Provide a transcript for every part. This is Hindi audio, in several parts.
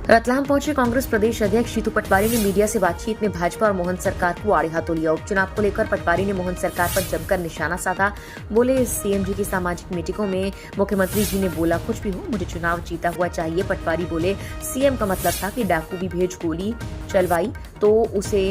रतलाम पहुंचे कांग्रेस प्रदेश अध्यक्ष जीतू पटवारी ने मीडिया से बातचीत में भाजपा और मोहन सरकार को आड़े हाथों लिया। उपचुनाव को लेकर पटवारी ने मोहन सरकार पर जमकर निशाना साधा। बोले, सीएम जी की सामाजिक मीटिंगों में मुख्यमंत्री जी ने बोला, कुछ भी हो मुझे चुनाव जीता हुआ चाहिए। पटवारी बोले, सीएम का मतलब था कि डाकू भी भेज गोली चलवाई तो उसे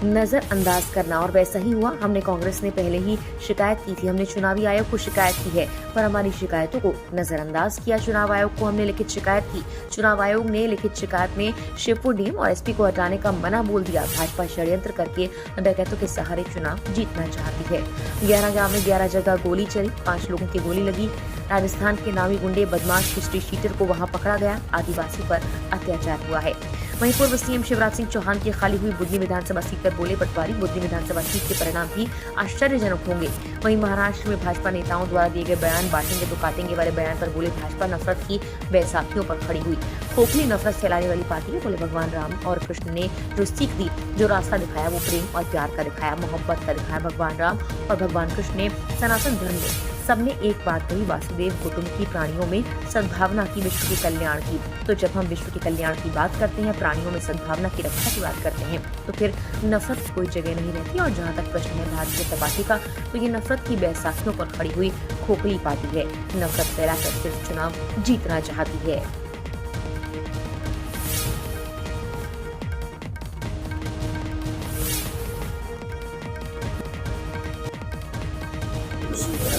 नजरअंदाज करना, और वैसा ही हुआ। हमने कांग्रेस ने पहले ही शिकायत की थी, हमने चुनावी आयोग को शिकायत की है, पर हमारी शिकायतों को नजरअंदाज किया। चुनाव आयोग को हमने लिखित शिकायत की, चुनाव आयोग ने लिखित शिकायत में शिवपुर डीएम और एसपी को हटाने का मना बोल दिया। भाजपा षड्यंत्र करके डकैतों के सहारे चुनाव जीतना चाहती है। 11 गांव में 11 जगह गोली चली, 5 लोगों की गोली लगी। राजस्थान के नामी गुंडे बदमाश हिस्ट्री शीटर को वहां पकड़ा गया। आदिवासी पर अत्याचार हुआ है। वहीं पूर्व सीएम शिवराज सिंह चौहान की खाली हुई बुदनी विधानसभा सीट पर बोले पटवारी, बुदनी विधानसभा सीट के परिणाम भी आश्चर्यजनक होंगे। वहीं महाराष्ट्र में भाजपा नेताओं द्वारा दिए गए बयान, बांटेंगे तो काटेंगे वाले बयान पर बोले, भाजपा नफरत की बैसाखियों पर खड़ी हुई। खोखली नफरत फैलाने वाली पार्टी है। बोले, भगवान राम और कृष्ण ने जो सीख दी, जो रास्ता दिखाया, वो प्रेम और प्यार का दिखाया, मोहब्बत का दिखाया। भगवान राम और भगवान कृष्ण ने सनातन धर्म में सबने एक बात कही, वासुदेव कुटुंब की, प्राणियों में सद्भावना की, विश्व के कल्याण की। तो जब हम विश्व के कल्याण की बात करते हैं, प्राणियों में सद्भावना की रक्षा की बात करते हैं, तो फिर नफरत की कोई जगह नहीं रहती। और जहाँ तक प्रश्न है भारतीय जनता पार्टी का, तो ये नफरत की बैसाखियों पर खड़ी हुई खोखली पार्टी है। नफरत फैलाकर सिर्फ चुनाव जीतना चाहती है।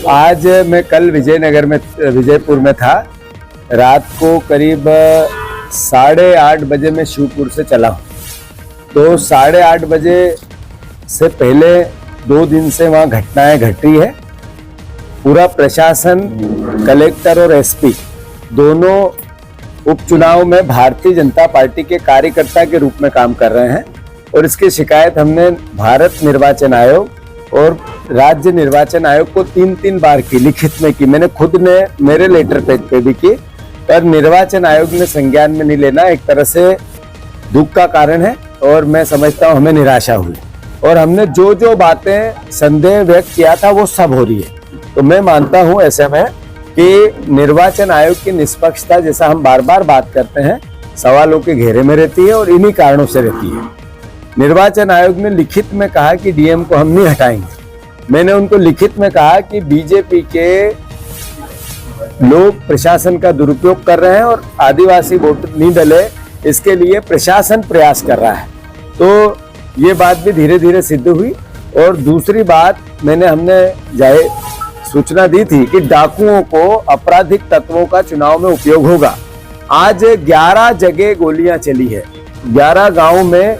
आज मैं कल विजयपुर में था। रात को करीब 8:30 बजे मैं शिवपुर से चला हूँ। तो 8:30 बजे से पहले 2 दिन से वहाँ घटनाएं घट रही है। पूरा प्रशासन, कलेक्टर और एसपी दोनों उपचुनाव में भारतीय जनता पार्टी के कार्यकर्ता के रूप में काम कर रहे हैं, और इसकी शिकायत हमने भारत निर्वाचन आयोग और राज्य निर्वाचन आयोग को 3 बार की, लिखित में की। मैंने खुद ने मेरे लेटर पेज पे भी की, पर निर्वाचन आयोग ने संज्ञान में नहीं लेना। एक तरह से दुख का कारण है, और मैं समझता हूँ हमें निराशा हुई। और हमने जो बातें संदेह व्यक्त किया था वो सब हो रही है। तो मैं मानता हूँ ऐसे में कि निर्वाचन आयोग की निष्पक्षता, जैसा हम बार बार बात करते हैं, सवालों के घेरे में रहती है, और इन्हीं कारणों से रहती है। निर्वाचन आयोग ने लिखित में कहा कि डीएम को हम नहीं हटाएंगे। मैंने उनको लिखित में कहा कि बीजेपी के लोग प्रशासन का दुरुपयोग कर रहे हैं और आदिवासी वोट नहीं डले, इसके लिए प्रशासन प्रयास कर रहा है। तो ये बात भी धीरे धीरे सिद्ध हुई। और दूसरी बात, हमने जाहिर सूचना दी थी कि डाकुओं को, आपराधिक तत्वों का चुनाव में उपयोग होगा। आज 11 जगह गोलियां चली है, 11 गांव में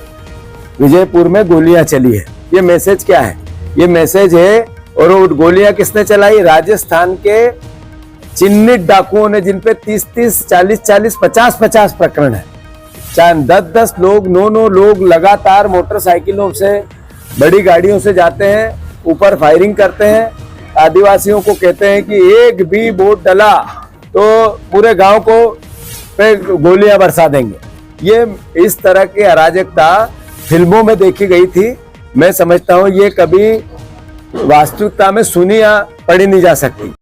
विजयपुर में गोलियां चली है। ये मैसेज क्या है? ये मैसेज है, और वो गोलियां किसने चलाई? राजस्थान के चिन्हित डाकुओं ने, जिन पे 30-30, 40-40, 50-50 प्रकरण है। 10-10 लोग, 9 लोग लगातार मोटरसाइकिलों से, बड़ी गाड़ियों से जाते हैं, ऊपर फायरिंग करते हैं। आदिवासियों को कहते हैं कि एक भी वोट डला तो पूरे गांव को पे गोलियां बरसा देंगे। ये इस तरह की अराजकता फिल्मों में देखी गई थी। मैं समझता हूँ ये कभी वास्तविकता में सुनी या पढ़ी नहीं जा सकती।